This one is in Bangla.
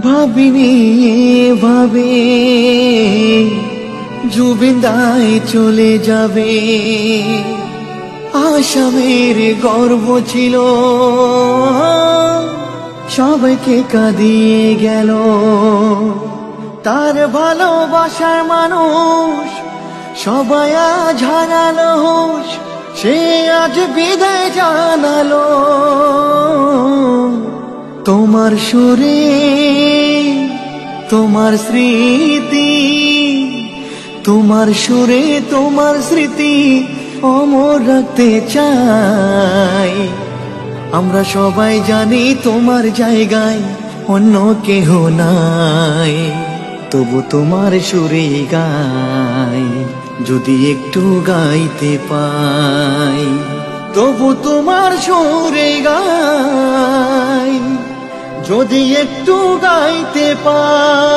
ভাবিনি ভাবে জুবিনদাই চলে যাবে। আসামের গর্ব ছিল, সবাইকে কাঁদিয়ে গেল। তার ভালোবাসার মানুষ সবাই আজ হারালো হুঁশ, সে আজ বিদায় জানালো। তোমার সুরে তোমার স্মৃতি, তোমার সুরে তোমার স্মৃতি অমর রাখতে চাই। আমরা সবাই জানি তোমার জায়গায় অন্য কেহ নাই, তবু তোমার সুরে গাই যদি একটু গাইতে পাই। তবু তোমার সুরে গাই যদি একটু গাইতে পাই।